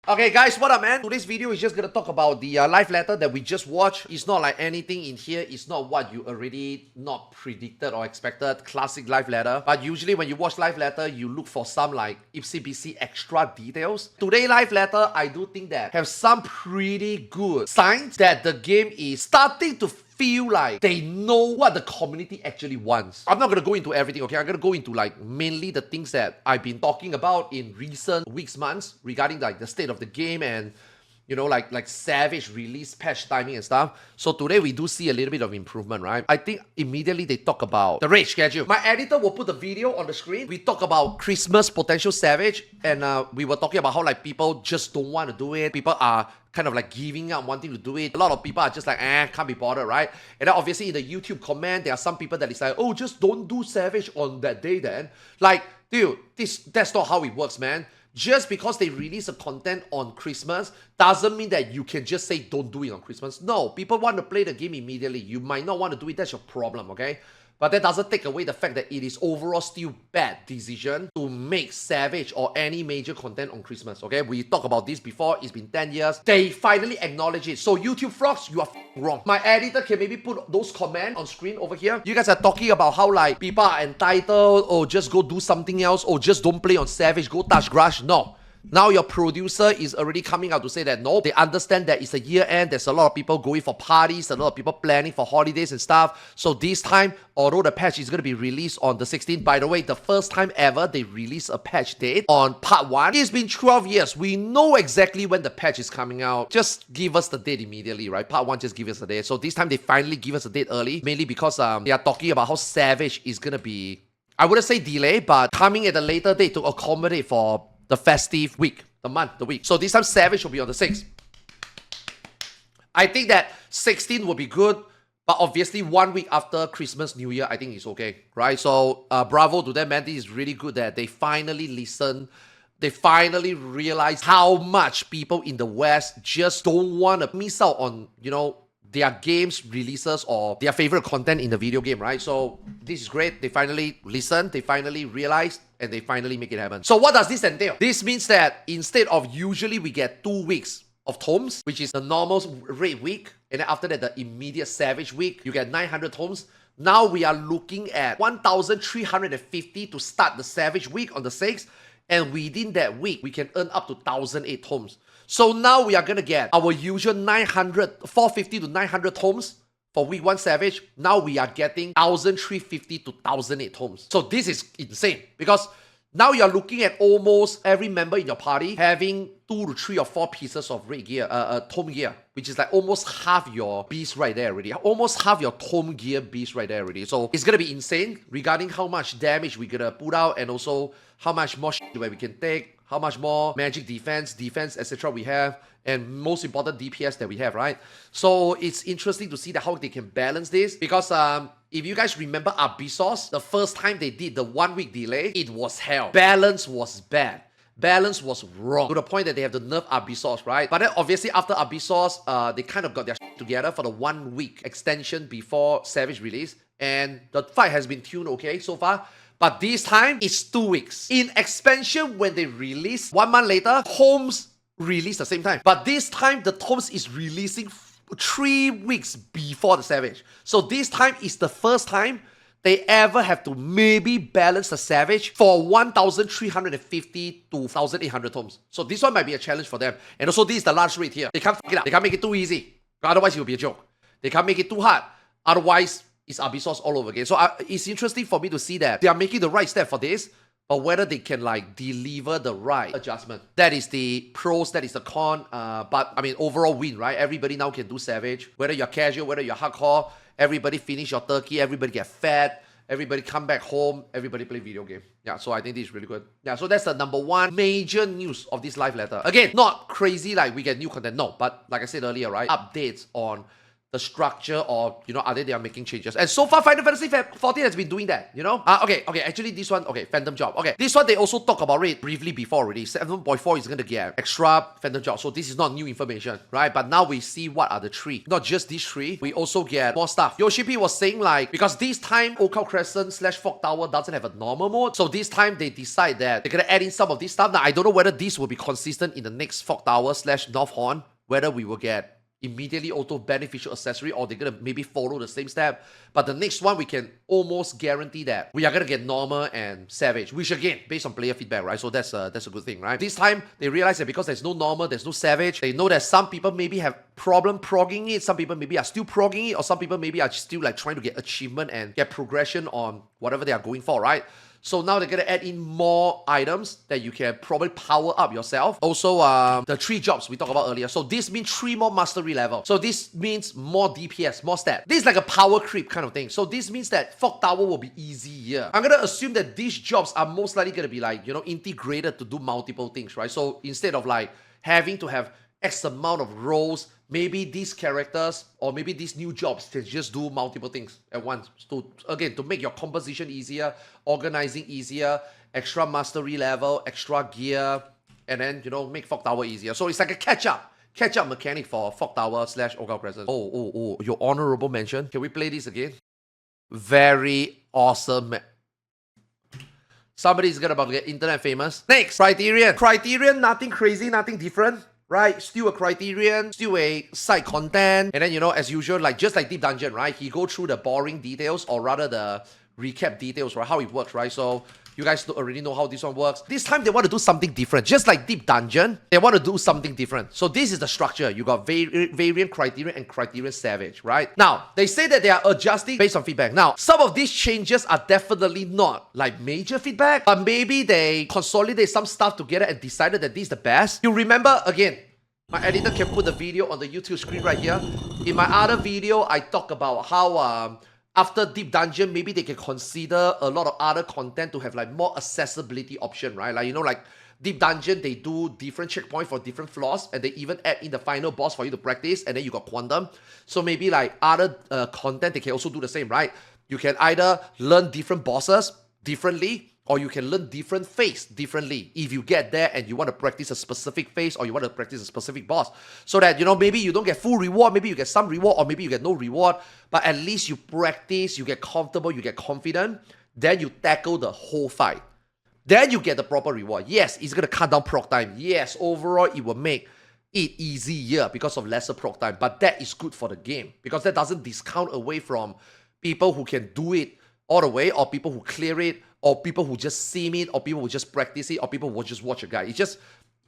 Okay guys, what up man? Today's video is just gonna talk about the live letter that we just watched. It's not like anything in here. It's not what you already not predicted or expected. Classic live letter. But usually when you watch live letter, you look for some like ipsy extra details. Today live letter, I do think that have some pretty good signs that the game is starting to feel like they know what the community actually wants. I'm not gonna go into everything, okay? I'm gonna go into like mainly the things that I've been talking about in recent weeks, months regarding like the state of the game and you know, like Savage release patch timing and stuff. So today we do see a little bit of improvement, right? I think immediately they talk about the raid schedule. My editor will put the video on the screen. We talk about Christmas potential Savage, and we were talking about how like people just don't want to do it. People are kind of like giving up wanting to do it. A lot of people are just like, can't be bothered, right? And then obviously in the YouTube comment, there are some people that is like, oh, just don't do Savage on that day then. Like, dude, that's not how it works, man. Just because they release a content on Christmas doesn't mean that you can just say don't do it on Christmas. No, people want to play the game immediately. You might not want to do it. That's your problem, okay? But that doesn't take away the fact that it is overall still bad decision to make Savage or any major content on Christmas, okay? We talked about this before. It's been 10 years. They finally acknowledge it. So YouTube frogs, you are wrong. My editor can maybe put those comments on screen over here. You guys are talking about how like people are entitled, or just go do something else, or just don't play on Savage, go touch grass. No. Now your producer is already coming out to say that no, they understand that it's a year end, there's a lot of people going for parties, a lot of people planning for holidays and stuff. So this time, although the patch is going to be released on the 16th, by the way, the first time ever they release a patch date on part 1. It's been 12 years. We know exactly when the patch is coming out. Just give us the date immediately, right? Part 1, just give us the date. So this time they finally give us a date early, mainly because they are talking about how Savage is going to be, I wouldn't say delay, but coming at a later date to accommodate for the festive week, the month, the week. So this time Savage will be on the 6th. I think that 16 will be good, but obviously 1 week after Christmas, New Year, I think it's okay, right? So bravo to them, man. This is really good that they finally listen. They finally realize how much people in the West just don't want to miss out on, you know, their games releases or their favorite content in the video game, right? So this is great. They finally listen, they finally realize, and they finally make it happen. So what does this entail? This means that instead of usually we get 2 weeks of tomes, which is the normal raid week, and then after that the immediate Savage week, you get 900 tomes. Now we are looking at 1,350 to start the Savage week on the 6th, and within that week, we can earn up to 1,008 tomes. So now we are going to get our usual 450 to 900 tomes for week 1 Savage. Now we are getting 1,350 to 1,008 tomes. So this is insane because now you're looking at almost every member in your party having 2 to 3 or 4 pieces of raid gear, tome gear, which is like almost half your beast right there already. Almost half your tome gear beast right there already. So it's going to be insane regarding how much damage we're going to put out and also how much more shit we can take, how much more magic defense, etc. we have, and most important DPS that we have, right? So it's interesting to see that how they can balance this because if you guys remember Abyssos, the first time they did the 1 week delay, it was hell. Balance was bad. Balance was wrong to the point that they have to nerf Abyssos, right? But then obviously after Abyssos, they kind of got their shit together for the 1 week extension before Savage release, and the fight has been tuned okay so far. But this time, it's 2 weeks. In expansion, when they release 1 month later, tomes release the same time. But this time, the tomes is releasing 3 weeks before the Savage. So this time is the first time they ever have to maybe balance the Savage for 1,350 to 1,800 tomes. So this one might be a challenge for them. And also, this is the last rate here. They can't fuck it up. They can't make it too easy. Otherwise, it will be a joke. They can't make it too hard. Otherwise, it's Abyssos all over again. So it's interesting for me to see that they are making the right step for this, but whether they can like deliver the right adjustment. That is the pros, that is the con. But I mean, overall win, right? Everybody now can do Savage. Whether you're casual, whether you're hardcore, everybody finish your turkey, everybody get fed, everybody come back home, everybody play video game. Yeah, so I think this is really good. Yeah, so that's the number 1 major news of this live letter. Again, not crazy like we get new content, no. But like I said earlier, right? Updates on the structure, or are they are making changes. And so far Final Fantasy 14 has been doing that, okay, actually this one, okay, Phantom Job. Okay, this one they also talk about it briefly before already. 7.4 is gonna get extra Phantom Job, so this is not new information, right? But now we see what are the three. Not just these three, we also get more stuff. Yoshipi was saying like, because this time Occult Crescent / Fog Tower doesn't have a normal mode, so this time they decide that they're gonna add in some of this stuff. Now I don't know whether this will be consistent in the next Fog Tower / North Horn, whether we will get immediately auto beneficial accessory, or they're gonna maybe follow the same step. But the next one we can almost guarantee that we are gonna get normal and savage, which again based on player feedback, right? So that's a good thing, right? This time they realize that because there's no normal, there's no savage, they know that some people maybe have problem progging it, some people maybe are still progging it, or some people maybe are still like trying to get achievement and get progression on whatever they are going for, right? So now they're gonna add in more items that you can probably power up yourself. Also, the 3 jobs we talked about earlier. So this means 3 more mastery level. So this means more DPS, more stat. This is like a power creep kind of thing. So this means that Fog Tower will be easier. I'm gonna assume that these jobs are most likely gonna be like, integrated to do multiple things, right? So instead of like having to have X amount of roles, maybe these characters or maybe these new jobs can just do multiple things at once. So again, to make your composition easier, organizing easier, extra mastery level, extra gear, and then, make Fog Tower easier. So it's like a catch-up mechanic for Fog Tower / Occult Crescent. Oh, your honorable mention. Can we play this again? Very awesome. Somebody's gonna get internet famous. Next, Criterion. Criterion, nothing crazy, nothing different. Right, still a Criterion, still a side content, and then as usual, like just like Deep Dungeon, right? He go through the boring details, or rather the recap details, right? How it works, right? So you guys already know how this one works. This time they want to do something different, just like Deep Dungeon. They want to do something different. So this is the structure. You got Variant Criterion and Criterion Savage, right? Now they say that they are adjusting based on feedback. Now some of these changes are definitely not like major feedback, but maybe they consolidate some stuff together and decided that this is the best. You remember again, my editor can put the video on the YouTube screen right here. In my other video, I talk about how after Deep Dungeon, maybe they can consider a lot of other content to have like more accessibility option, right? Like, like Deep Dungeon, they do different checkpoints for different floors, and they even add in the final boss for you to practice, and then you got Quantum. So maybe like other content, they can also do the same, right? You can either learn different bosses differently, or you can learn different phase differently if you get there and you want to practice a specific phase, or you want to practice a specific boss. So that, maybe you don't get full reward, maybe you get some reward, or maybe you get no reward, but at least you practice, you get comfortable, you get confident, then you tackle the whole fight. Then you get the proper reward. Yes, it's going to cut down proc time. Yes, overall it will make it easier because of lesser proc time, but that is good for the game because that doesn't discount away from people who can do it all the way, or people who clear it, or people who just sim it, or people who just practice it, or people who just watch a guide.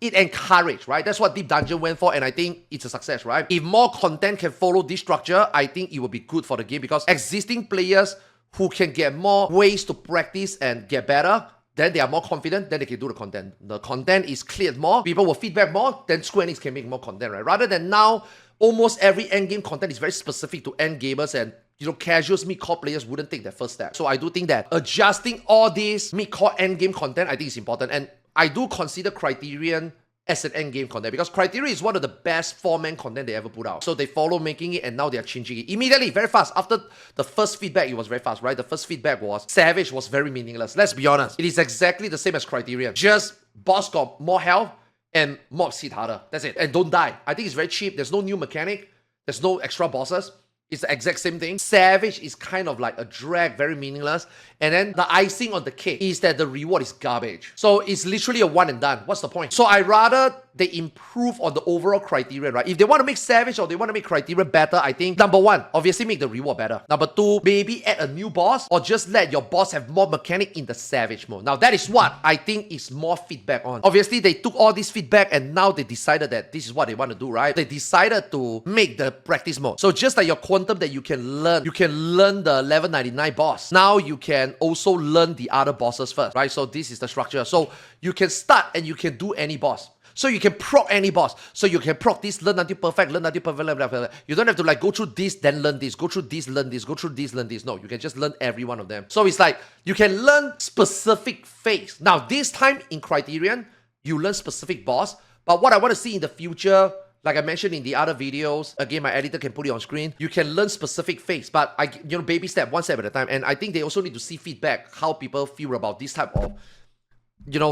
It encouraged, right? That's what Deep Dungeon went for, and I think it's a success, right? If more content can follow this structure, I think it will be good for the game because existing players who can get more ways to practice and get better, then they are more confident, then they can do the content. The content is cleared more, people will feedback more, then Square Enix can make more content, right? Rather than now, almost every endgame content is very specific to end gamers, and casuals, mid-core players wouldn't take that first step. So I do think that adjusting all this mid-core endgame content, I think is important. And I do consider Criterion as an endgame content because Criterion is one of the best 4-man content they ever put out. So they follow making it, and now they are changing it immediately, very fast. After the first feedback, it was very fast, right? The first feedback was Savage was very meaningless. Let's be honest. It is exactly the same as Criterion. Just boss got more health and mobs hit harder. That's it. And don't die. I think it's very cheap. There's no new mechanic. There's no extra bosses. It's the exact same thing. Savage is kind of like a drag, very meaningless. And then the icing on the cake is that the reward is garbage. So it's literally a one and done. What's the point? So I rather they improve on the overall Criterion, right? If they want to make Savage or they want to make Criterion better, I think number one, obviously make the reward better. Number two, maybe add a new boss or just let your boss have more mechanic in the Savage mode. Now that is what I think is more feedback on. Obviously they took all this feedback and now they decided that this is what they want to do, right? They decided to make the practice mode. So just like your Quantum that you can learn the level 99 boss. Now you can also learn the other bosses first, right? So this is the structure. So you can start and you can do any boss. So you can proc any boss. So you can proc this, learn until perfect, learn until perfect, blah, blah, blah. You don't have to like go through this, then learn this, go through this, learn this, go through this, learn this. No, you can just learn every one of them. So it's like you can learn specific phase. Now this time in Criterion, you learn specific boss. But what I want to see in the future, like I mentioned in the other videos, again, my editor can put it on screen. You can learn specific fakes, but baby step, one step at a time. And I think they also need to see feedback, how people feel about this type of,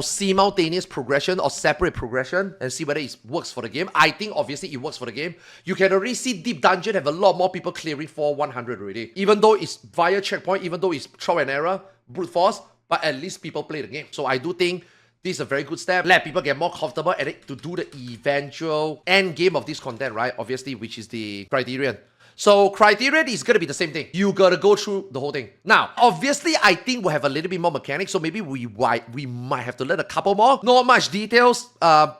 simultaneous progression or separate progression, and see whether it works for the game. I think obviously it works for the game. You can already see Deep Dungeon have a lot more people clearing for 100 already. Even though it's via checkpoint, even though it's trial and error, brute force, but at least people play the game. So I do think this is a very good step. Let people get more comfortable at it to do the eventual end game of this content, right? Obviously, which is the Criterion. So Criterion is going to be the same thing. You got to go through the whole thing. Now, obviously, I think we'll have a little bit more mechanics. So maybe we might have to learn a couple more. Not much details,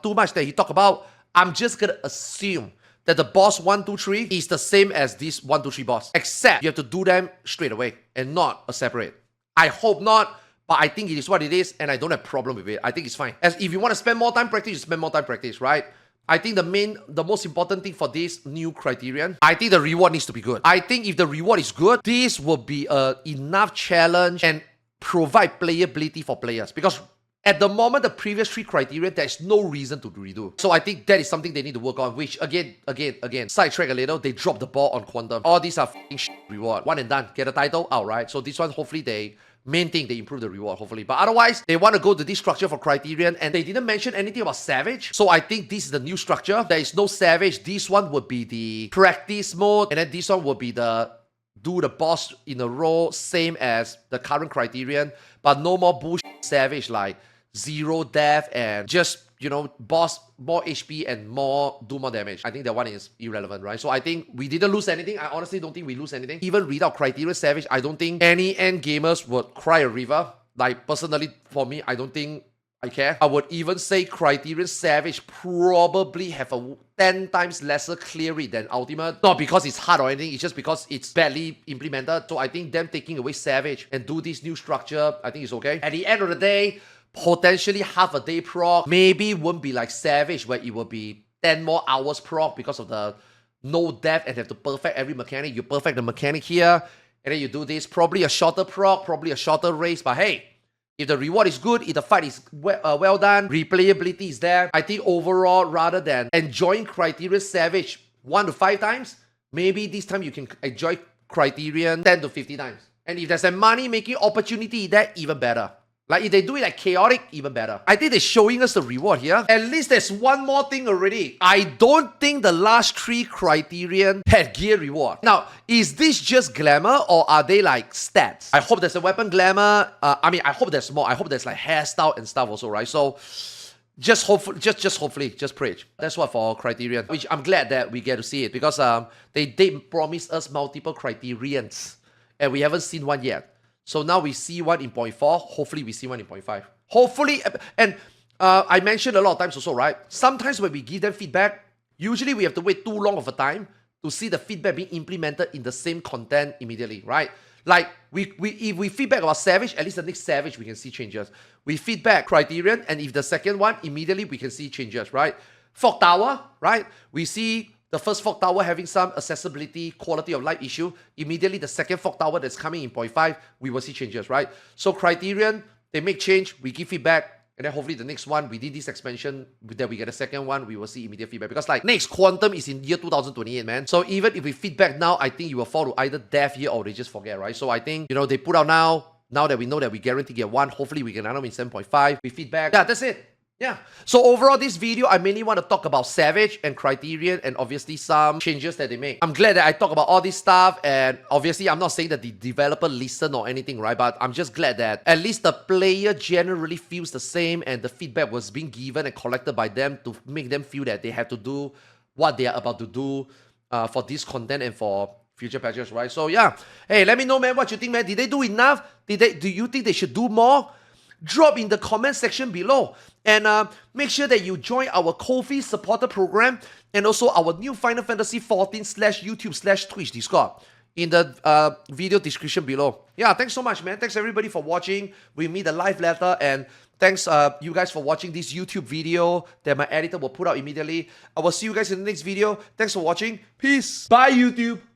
too much that he talked about. I'm just going to assume that the boss 1, 2, 3 is the same as this 1, 2, 3 boss. Except you have to do them straight away and not a separate. I hope not. But I think it is what it is, and I don't have a problem with it. I think it's fine. As if you want to spend more time practice, you spend more time practice, right? I think the most important thing for this new Criterion, I think the reward needs to be good. I think if the reward is good, this will be enough challenge and provide playability for players. Because at the moment, the previous 3 Criterion, there's no reason to redo. So I think that is something they need to work on, which again, sidetrack a little, they dropped the ball on Quantum. All these are f***ing reward. One and done. Get a title out, right? So this one, hopefully main thing, they improve the reward, hopefully. But otherwise, they want to go to this structure for Criterion, and they didn't mention anything about Savage. So I think this is the new structure. There is no Savage. This one would be the practice mode, and then this one would be the do the boss in a row, same as the current Criterion, but no more bullshit Savage like 0 death and just, boss more HP and do more damage. I think that one is irrelevant, right? So I think we didn't lose anything. I honestly don't think we lose anything. Even without Criterion Savage, I don't think any end gamers would cry a river. Like, personally, for me, I don't think I care. I would even say Criterion Savage probably have a 10 times lesser clear rate than Ultimate. Not because it's hard or anything, it's just because it's badly implemented. So I think them taking away Savage and do this new structure, I think it's okay. At the end of the day, potentially half a day proc, maybe won't be like Savage where it will be 10 more hours proc because of the no death and have to perfect every mechanic. You perfect the mechanic here, and then you do this. Probably a shorter proc, probably a shorter race, but hey, if the reward is good, if the fight is well done, replayability is there, I think overall, rather than enjoying Criterion Savage 1 to 5 times, maybe this time you can enjoy Criterion 10 to 50 times. And if there's a money-making opportunity there, even better. Like, if they do it like chaotic, even better. I think they're showing us the reward here. At least there's one more thing already. I don't think the last 3 Criterion had gear reward. Now, is this just glamour or are they like stats? I hope there's a weapon glamour. I hope there's more. I hope there's like hairstyle and stuff also, right? So, just hopefully, just pray. That's what for Criterion. Which I'm glad that we get to see it because they did promise us multiple Criterions. And we haven't seen one yet. So now we see one in 0.4. Hopefully we see one in 0.5. Hopefully, and I mentioned a lot of times also, right? Sometimes when we give them feedback, usually we have to wait too long of a time to see the feedback being implemented in the same content immediately, right? Like, if we feedback about Savage, at least the next Savage we can see changes. We feedback Criterion, and if the second one, immediately we can see changes, right? Fog Tower, right? We see the first Fog Tower having some accessibility, quality of life issue. Immediately, the second Fog Tower that's coming in 0.5, we will see changes, right? So Criterion, they make change, we give feedback, and then hopefully the next one, we did this expansion, then we get a second one, we will see immediate feedback. Because like, next Quantum is in year 2028, man. So even if we feedback now, I think you will fall to either death here or they just forget, right? So I think, they put out now that we know that we guarantee get one, hopefully we can land them in 7.5. We feedback. Yeah, that's it. Yeah. So overall, this video, I mainly want to talk about Savage and Criterion and obviously some changes that they make. I'm glad that I talk about all this stuff, and obviously I'm not saying that the developer listen or anything, right? But I'm just glad that at least the player generally feels the same and the feedback was being given and collected by them to make them feel that they have to do what they are about to do for this content and for future patches, right? So yeah. Hey, let me know, man, what you think, man. Did they do enough? Do you think they should do more? Drop in the comment section below. And make sure that you join our Ko-fi supporter program and also our new Final Fantasy 14/YouTube/Twitch Discord in the video description below. Yeah, thanks so much, man. Thanks everybody for watching. We meet the live letter, and thanks you guys for watching this YouTube video that my editor will put out immediately. I will see you guys in the next video. Thanks for watching. Peace. Bye, YouTube.